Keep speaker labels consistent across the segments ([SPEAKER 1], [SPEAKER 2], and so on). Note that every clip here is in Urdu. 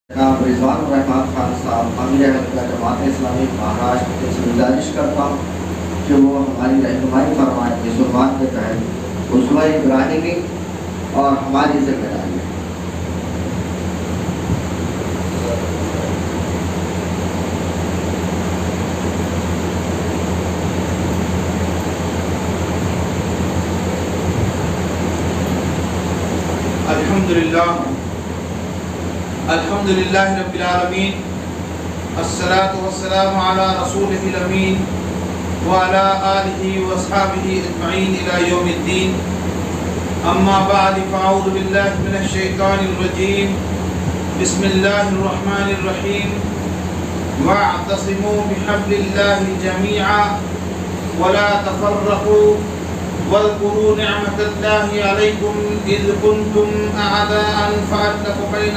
[SPEAKER 1] جناب رضوان الرحمان خان صاحب امیر حلقہ جماعت اسلامی مہاراشٹر سے گزارش کرتا ہوں کہ وہ ہماری رہنمائی فرمائیں اس عنوان کے تحت اسوہ ابراہیمی اور ہماری ذمہ داری ہے۔
[SPEAKER 2] الحمدللہ رب العالمین، الصلاة والسلام علی رسولہ الامین وعلی آلہ واصحابہ اجمعین الی یوم الدین۔ اما بعد فاعوذ باللہ من الشیطان الرجیم، بسم اللہ الرحمن الرحیم۔ واعتصموا بحبل اللہ جميعا ولا تفرقوا واذكروا نعمة الله عليكم إذ كنتم أعداء فألف بين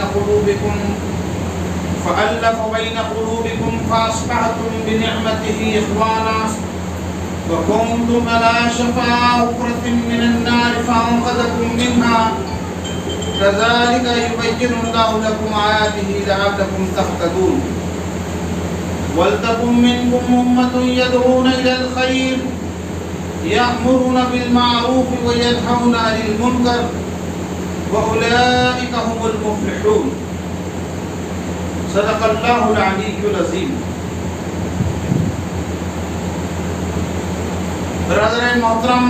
[SPEAKER 2] قلوبكم فأصبحتم بنعمته إخوانا وكنتم على شفا حفرة من النار فأنقذكم منها كذلك يبين الله لكم آياته لعلكم تهتدون ولتكن منكم أمة يدعون إلى الخير يأمرون بالمعروف وينهون عن المنكر وأولئك هم المفلحون۔ صدق اللہ العلی العظیم۔ برادران محترم،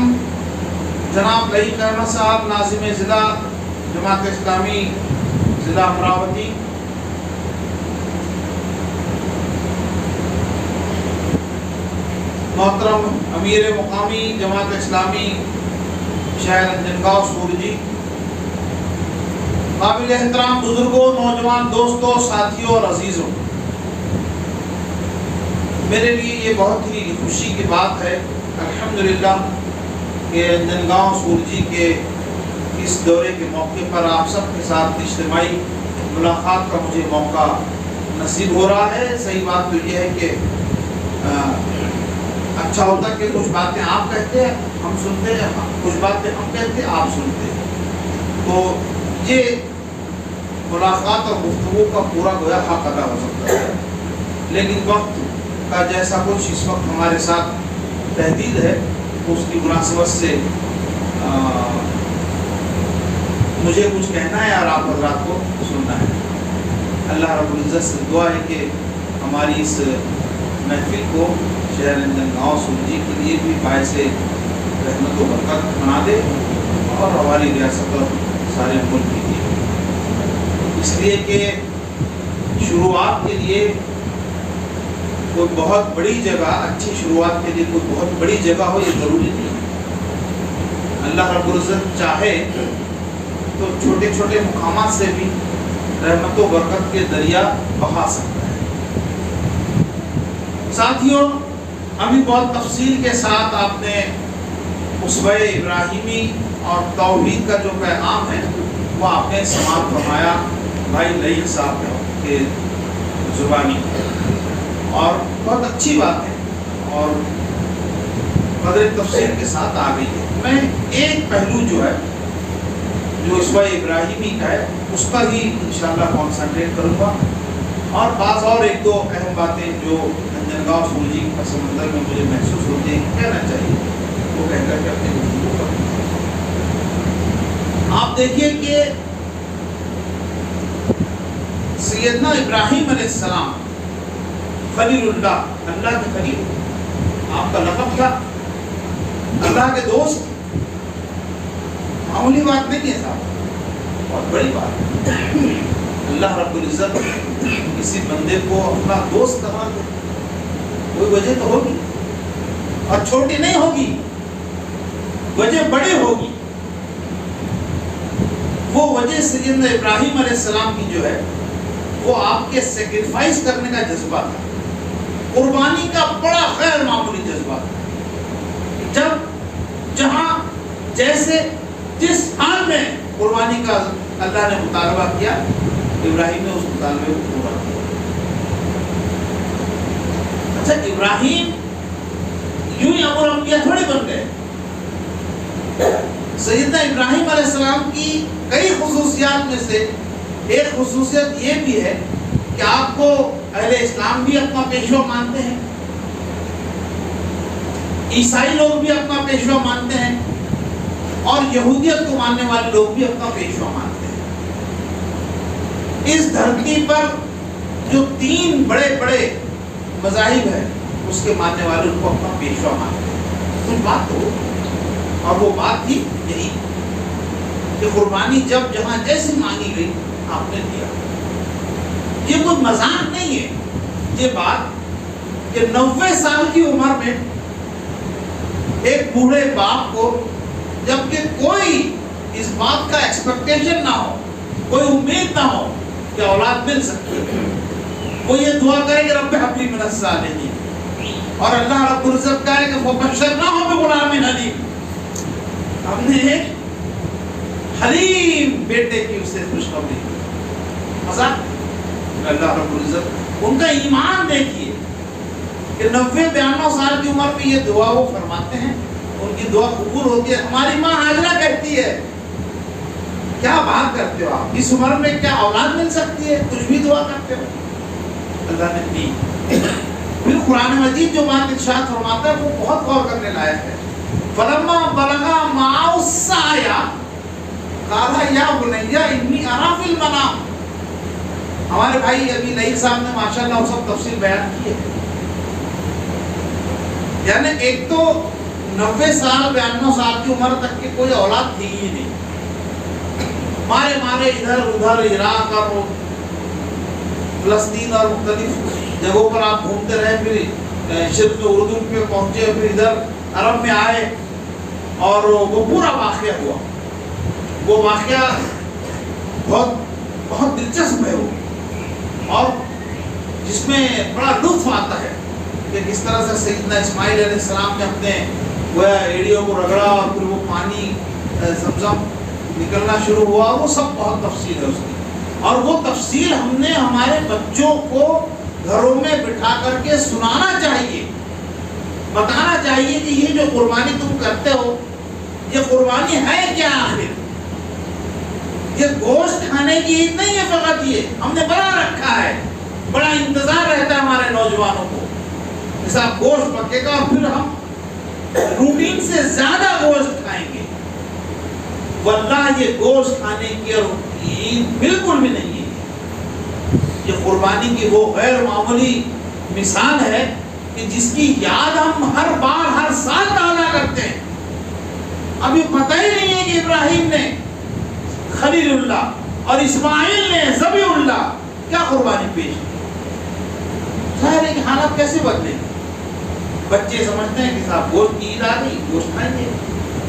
[SPEAKER 2] جناب لئی احمد صاحب ناظم ضلع جماعت اسلامی ضلع امراوتی، محترم امیر مقامی جماعت اسلامی شہر انجنگاؤں سورجی، قابل احترام بزرگوں، نوجوان دوستوں، ساتھیوں اور عزیزوں، میرے لیے یہ بہت ہی خوشی کی بات ہے الحمدللہ کہ انجنگاؤں سورجی کے اس دورے کے موقع پر آپ سب کے ساتھ اجتماعی ملاقات کا مجھے موقع نصیب ہو رہا ہے۔ صحیح بات تو یہ ہے کہ اچھا ہوتا کہ کچھ باتیں آپ کہتے ہیں ہم سنتے ہیں، کچھ باتیں ہم کہتے ہیں آپ سنتے ہیں، تو یہ ملاقات اور گفتگو کا پورا گویا حق ادا ہو سکتا ہے۔ لیکن وقت کا جیسا کچھ اس وقت ہمارے ساتھ تحدید ہے، اس کی مناسبت سے مجھے کچھ کہنا ہے اور آپ حضرات کو سننا ہے۔ اللہ رب العزت سے دعا ہے کہ ہماری اس محفل کو شہر انجنگاؤں سورجی کے لیے بھی باعث رحمت و برکت بنا دے اور ہماری ریاست اور سارے ملک کے لیے، اس لیے کہ شروعات کے لیے کوئی بہت بڑی جگہ، اچھی شروعات کے لیے کوئی بہت بڑی جگہ ہو یہ ضروری نہیں ہے۔ اللہ رب العزت چاہے تو چھوٹے چھوٹے مقامات سے بھی رحمت و برکت کے دریا بہا سکتا ہے۔ ساتھیوں، ابھی بہت تفصیل کے ساتھ آپ نے اسوہ ابراہیمی اور توحید کا جو پیغام ہے وہ آپ نے سماعت فرمایا بھائی لئی صاحب کے زبانی، اور بہت اچھی بات ہے اور قدر تفصیل کے ساتھ آ گئی ہے۔ میں ایک پہلو جو ہے جو اسوہ ابراہیمی کا ہے اس پر ہی انشاءاللہ کانسنٹریٹ کروں گا، اور بعض اور ایک دو اہم باتیں جو انجنگاؤں سورجی کا سمندر میں مجھے محسوس ہوتے ہیں کہنا چاہیے وہ کہہ کر کے اپنے گفتگو کروں گا۔ آپ دیکھیے کہ سیدنا ابراہیم علیہ السلام خلیل اللہ، اللہ کے خلیل، آپ کا لقب تھا، اللہ کے دوست، معمولی بات نہیں ہے صاحب، بہت بڑی بات ہے۔ اللہ رب العزت کسی بندے کو اپنا دوست قرار دے، کوئی وجہ تو ہوگی، اور چھوٹی نہیں ہوگی، وجہ بڑی ہوگی۔ وہ وجہ سیدنا ابراہیم علیہ السلام کی جو ہے وہ آپ کے سیکریفائس کرنے کا جذبہ تھا، قربانی کا بڑا غیر معمولی جذبہ تھا۔ جب جہاں جیسے جس حال میں قربانی کا اللہ نے مطالبہ کیا، ابراہیم نے اس مطالبے کو پورا کیا۔ اچھا، ابراہیم یوں ہی امر انبیاء تھوڑی بن گئے۔ سیدنا ابراہیم علیہ السلام کی کئی خصوصیات میں سے ایک خصوصیت یہ بھی ہے اسلام بھی اپنا پیشوا مانتے ہیں، عیسائی لوگ بھی اپنا پیشوا مانتے ہیں، اور یہودیت کو ماننے والے لوگ بھی اپنا پیشوا مانتے ہیں۔ اس دھرتی پر جو 3 بڑے بڑے مذاہب ہیں اس کے ماننے والے ان کو اپنا پیشوا مانتے ہیں۔ کچھ بات ہو، اور وہ بات تھی یہی کہ قربانی جب جہاں جیسی مانگی گئی آپ نے دیا۔ یہ کوئی مذاق نہیں ہے، یہ بات کہ 90 سال کی عمر میں ایک بوڑھے باپ کو، جبکہ کوئی اس بات کا ایکسپیکٹیشن نہ ہو، کوئی امید نہ ہو کہ اولاد مل سکتی ہے، وہ یہ دعا کرے کہ رب حب لی من الصالحین، اور اللہ رب العزت کہے کہ فبشرناہ بغلام حلیم، ہم نے ایک حلیم بیٹے کی اسے خوشخبری دی۔ مذاق اللہ رب العزت، ان کا ایمان دیکھیے کہ 90-92 سال کی عمر میں یہ دعا وہ فرماتے ہیں، ان کی دعا قبول ہوتی ہے۔ ہماری ماں حاجرہ کہتی ہے کیا بات کرتے ہو آپ، اس عمر میں کیا اولاد مل سکتی ہے، کچھ بھی دعا کرتے ہو؟ اللہ نے دی۔ پھر قرآن مجید جو بات ارشاد فرماتا ہے وہ بہت غور کرنے لائق ہے۔ فلما بلغا معه السعي قال یا بنی انی ارى فی المنام۔ ہمارے بھائی ابھی نئی صاحب نے ماشاءاللہ وہ سب تفصیل بیان کی ہے۔ یعنی ایک تو 90 سال 92 سال کی عمر تک کی کوئی اولاد تھی ہی نہیں، مارے ادھر ادھر عراق اور فلسطین اور مختلف جگہوں پر آپ گھومتے رہے، پھر شرق اردن پہ پہنچے، پھر ادھر عرب میں آئے، اور وہ پورا واقعہ ہوا۔ وہ واقعہ بہت دلچسپ ہے وہ، اور جس میں بڑا لطف آتا ہے کہ کس طرح سے سیدنا اسماعیل علیہ السلام نے اپنے وہ ایڑیوں کو رگڑا اور پھر وہ پانی زمزم نکلنا شروع ہوا، وہ سب بہت تفصیل ہے اس کی، اور وہ تفصیل ہم نے ہمارے بچوں کو گھروں میں بٹھا کر کے سنانا چاہیے، بتانا چاہیے کہ یہ جو قربانی تم کرتے ہو یہ قربانی ہے کیا آخر؟ یہ گوشت کھانے کی عید نہیں ہے فقط، یہ ہم نے بنا رکھا ہے، بڑا انتظار رہتا ہے ہمارے نوجوانوں کو، جیسا گوشت پکے گا اور پھر ہم روٹین سے زیادہ گوشت کھائیں گے۔ واللہ یہ گوشت کھانے کی اور عید بالکل بھی نہیں ہے، یہ قربانی کی وہ غیر معمولی مثال ہے کہ جس کی یاد ہم ہر بار ہر سال تازہ کرتے ہیں۔ ابھی پتہ ہی نہیں ہے کہ ابراہیم نے خلیل اللہ اور اسماعیل نے ذبیح اللہ کیا قربانی پیش کی۔ ظاہر ہے کہ حالات کیسے بدلے، بچے سمجھتے ہیں کہ صاحب گوشت کی عید آ گئی، گوشت کھائیں گے۔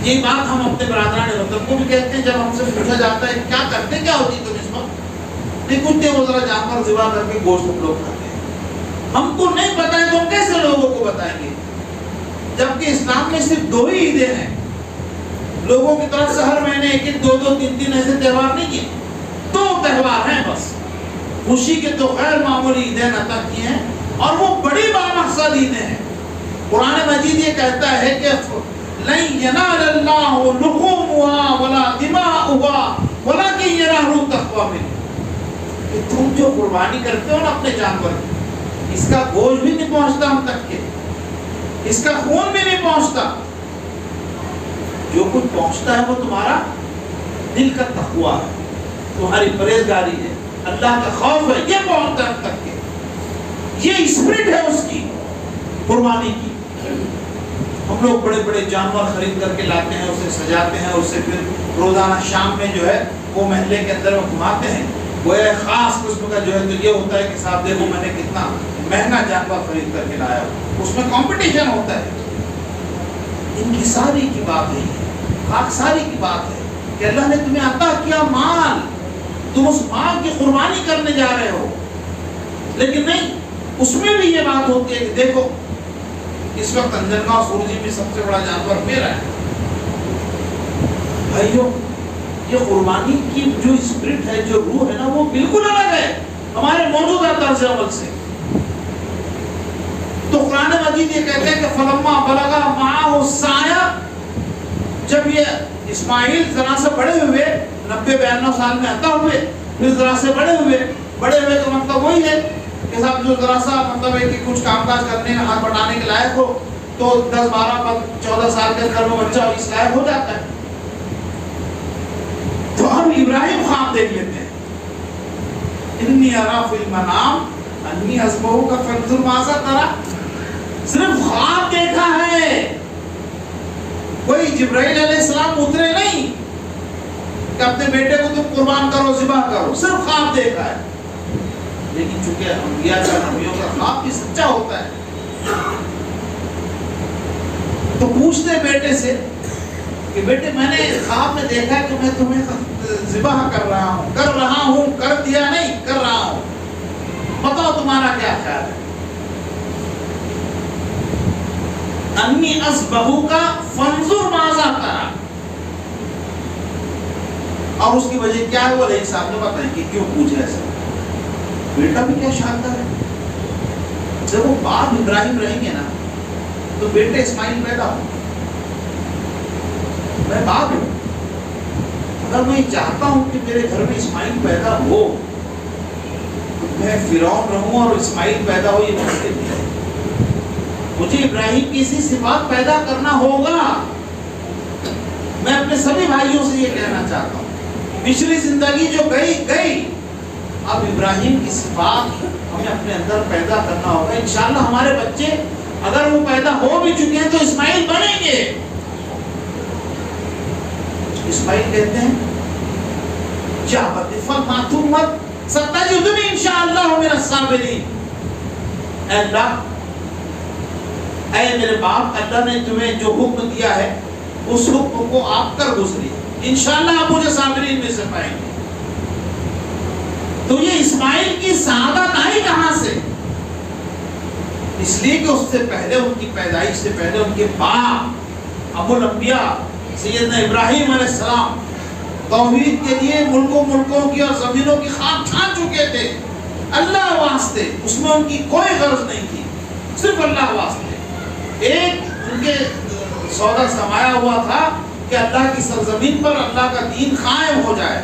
[SPEAKER 2] یہی بات ہم اپنے برادران وطن کو بھی کہتے ہیں، جب ہم سے پوچھا جاتا ہے کیا کرتے کیا ہوتی تم اس وقت، نہیں کچھ نہیں، وہ ذرا جانور ذبح کر کے گوشت ہم لوگ کھاتے ہیں۔ ہم کو نہیں پتہ ہے تو ہم کیسے لوگوں کو بتائیں گے، جبکہ اسلام میں صرف 2 ہی عیدیں ہیں۔ لوگوں کی طرف سے ہر مہینے 1-1 2-2 3-3 ایسے تہوار نہیں ہیں، 2 تہوار ہیں بس، خوشی کے تو غیر معمولی عیدیں عطا کی ہیں، اور وہ بڑی بامقصد عیدیں ہیں۔ قرآن مجید یہ کہتا ہے کہ لَن يَنَالَ اللَّهُ لُحُومُهَا وَلَا دِمَاؤُهَا وَلَكِنْ يَنَالُهُ التَّقْوَىٰ مِنكُمْ۔ کہ تم جو قربانی کرتے ہو نا اپنے جانور کی، اس کا گوشت بھی نہیں پہنچتا ہم تک کے، اس کا خون بھی نہیں پہنچتا، جو کچھ پہنچتا ہے وہ تمہارا دل کا تقویٰ ہے، تمہاری پرہیزگاری ہے، اللہ کا خوف ہے، یہ پہنچتا ہے ہم تک کے، یہ اسپرٹ ہے اس کی قربانی کی۔ ہم لوگ بڑے بڑے جانور خرید کر کے لاتے ہیں، اسے سجاتے ہیں، اسے پھر روزانہ شام میں جو ہے وہ محلے کے اندر میں گھماتے ہیں، وہ ایک خاص قسم کا جو ہے تو یہ ہوتا ہے کہ صاحب دیکھو میں نے کتنا مہنگا جانور خرید کر کے لایا، اس میں کمپٹیشن ہوتا ہے۔ ان کی ساری کی بات ہے، خاکساری کی بات ہے کہ اللہ نے تمہیں عطا کیا مال، تم اس مال کی قربانی کرنے جا رہے ہو، لیکن نہیں، اس میں بھی یہ بات ہوتی ہے کہ دیکھو اس وقت انجنگاؤں سورجی میں سب سے بڑا جانور میرا ہے۔ بھائیو یہ قربانی کی جو اسپرٹ ہے، جو روح ہے نا، وہ بالکل الگ ہے ہمارے موجودہ طرز عمل سے۔ تو قرآن مجید یہ کہتے ہیں کہ فلما بلغا معه السعي، جب یہ اسماعیل ذرا سے بڑے ہوئے، 90-92 سال میں عطا ہوئے، پھر ذرا سے بڑے ہوئے کا مطلب وہی ہے کہ صاحب جو ذرا سا مطلب ہے کہ کچھ کام کاج کرنے میں ہاتھ بٹانے کے لائق ہو تو 10 12 14 سال کے اندر وہ بچہ اس لائق ہو جاتا ہے. تو ہم ابراہیم خواب دیکھ لیتے ہیں. انی ارا فی المنام انی اذبحک فانظر ماذا تری. صرف خواب دیکھا ہے, کوئی جبرائیل علیہ السلام اترے نہیں کہ اپنے بیٹے کو تم قربان کرو ذبح کرو, صرف خواب دیکھا ہے. لیکن چونکہ انبیاء کا نبیوں کا خواب بھی سچا ہوتا ہے تو پوچھتے بیٹے سے کہ بیٹے میں نے خواب میں دیکھا کہ میں تمہیں ذبح کر رہا ہوں, کر دیا نہیں, کر رہا ہوں, بتاؤ تمہارا کیا خیال ہے. انی اذبحک فانظر ماذا تری. اور اس کی وجہ کیا ہے وہ علیہ صاحب نے بتایا کہ کیوں پوچھا ایسا. بیٹا بھی کیا شاندار ہے, جب وہ باپ ابراہیم رہیں گے نا تو بیٹے اسماعیل پیدا ہو. میں باپ ہوں, اگر میں چاہتا ہوں کہ میرے گھر میں اسماعیل پیدا ہو تو میں فرعون رہوں اور اسماعیل پیدا ہو, یہ ممکن نہیں ہے. مجھے ابراہیم کی اسی صفات پیدا کرنا ہوگا. میں اپنے سبھی بھائیوں سے یہ کہنا چاہتا ہوں, پچھلی زندگی جو گئی اب ابراہیم کی صفات ہمیں اپنے اندر پیدا کرنا ہوگا. انشاءاللہ ہمارے بچے اگر وہ پیدا ہو بھی چکے ہیں تو اسماعیل بنیں گے. اسماعیل کہتے ہیں ستجدنی انشاءاللہ من الصابرین. اے اللہ, اے میرے باپ, اللہ نے تمہیں جو حکم دیا ہے اس حکم کو آپ کر گزری, انشاءاللہ آپ مجھے صابرین میں سے پائیں گے. تو یہ اسماعیل کی سعادت آئی کہاں سے؟ اس لیے کہ اس سے پہلے, ان کی پیدائش سے پہلے ان کے باپ ابو الانبیاء سیدنا ابراہیم علیہ السلام توحید کے لیے ملکوں کی اور زمینوں کی خاک چھان چکے تھے اللہ واسطے. اس میں ان کی کوئی غرض نہیں تھی, صرف اللہ واسطے. ایک ان کے سودا سمایا ہوا تھا کہ اللہ کی سرزمین پر اللہ کا دین قائم ہو جائے,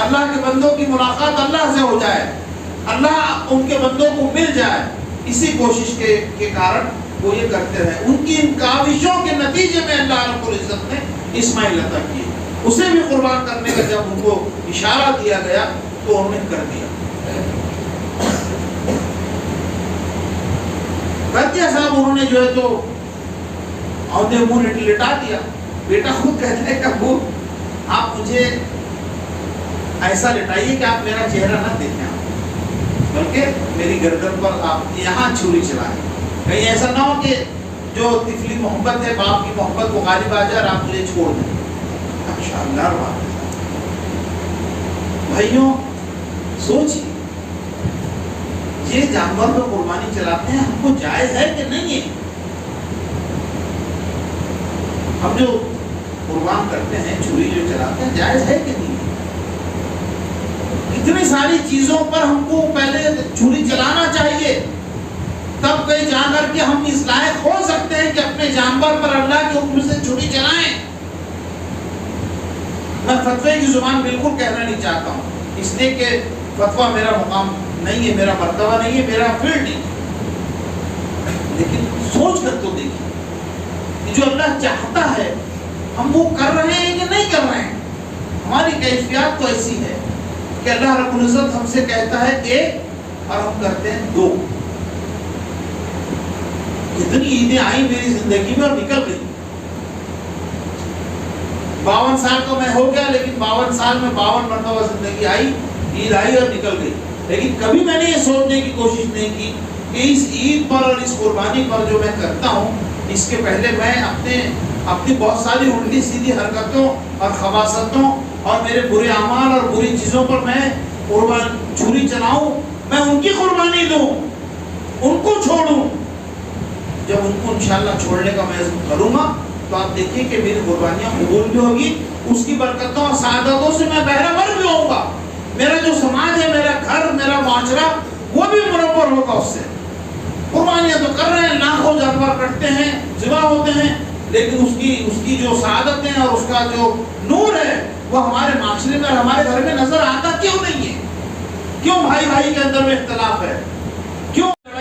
[SPEAKER 2] اللہ کے بندوں کی ملاقات اللہ سے ہو جائے, اللہ ان کے بندوں کو مل جائے. اسی کوشش کے کارن وہ یہ کرتے رہے. ان کی ان کاوشوں کے نتیجے میں اللہ رب العزت نے اسماعیل عطا کیے. اسے بھی قربان کرنے کا جب ان کو اشارہ دیا گیا تو انہوں نے کر دیا. صاحب انہوں نے جو ہے تو عہدے منہ لٹا دیا. بیٹا خود کہتا ہے کہ ابو آپ مجھے ایسا لٹائیے کہ آپ میرا چہرہ نہ دیکھیں, بلکہ میری گردن پر آپ یہاں چھری چلائیں, کہیں ایسا نہ ہو کہ جو طفلی محبت ہے باپ کی محبت کو غالب آ جائے اور آپ مجھے چھوڑ دیں. شاندار بات ہے بھائیوں, سوچیے یہ جانور کو قربانی چلاتے ہیں, ہم کو جائز ہے کہ نہیں ہے؟ ہم جو قربان کرتے ہیں, چھری جو چلاتے ہیں, جائز ہے کہ نہیں؟ اتنی ساری چیزوں پر ہم کو پہلے چھری چلانا چاہیے, تب کہیں جا کر کے ہم اس لائق ہو سکتے ہیں کہ اپنے جانور پر اللہ کے حکم سے چھری چلائیں. میں فتوے کی زبان بالکل کہنا نہیں چاہتا ہوں, اس لیے کہ فتویٰ میرا مقام نہیں ہے, میرا مرتبہ نہیں ہے, میرا فیلڈ نہیں ہے. لیکن سوچ کر تو دیکھیں کہ جو اللہ چاہتا ہے ہم وہ کر رہے ہیں کہ نہیں کر رہے ہیں. ہماری کیفیات تو ایسی ہے کہ اللہ رب العزت ہم سے کہتا ہے ایک اور ہم کرتے ہیں دو. کتنی عیدیں آئی میری زندگی میں اور نکل گئی. 52 سال کا میں ہو گیا, لیکن 52 سال میں 52 مرتبہ زندگی آئی, عید آئی اور نکل گئی. لیکن کبھی میں نے یہ سوچنے کی کوشش نہیں کی کہ اس عید پر اور اس قربانی پر جو میں کرتا ہوں, اس کے پہلے میں اپنی بہت ساری الٹی سیدھی حرکتوں اور خباثتوں اور میرے برے اعمال اور بری چیزوں پر میں چھری چلاؤں, میں ان کی قربانی دوں, ان کو چھوڑوں. جب ان کو انشاءاللہ چھوڑنے کا میں کروں گا تو آپ دیکھیں کہ میری قربانیاں قبول بھی ہوگی, اس کی برکتوں اور سعادتوں سے میں بہرہ ور بھی ہوں گا. میرا جو سماج ہے, میرا گھر, میرا معاشرہ, وہ بھی منور ہوگا اس سے. قربانیاں تو کر رہے ہیں, لاکھوں جانور کٹتے ہیں, ذبح ہوتے ہیں, لیکن اس کی جو سعادتیں اور اس کا جو نور ہے وہ ہمارے معاشرے میں اور ہمارے گھر میں نظر آتا کیوں نہیں ہے؟ کیوں بھائی کے اندر میں اختلاف ہے؟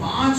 [SPEAKER 2] 5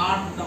[SPEAKER 2] 8-9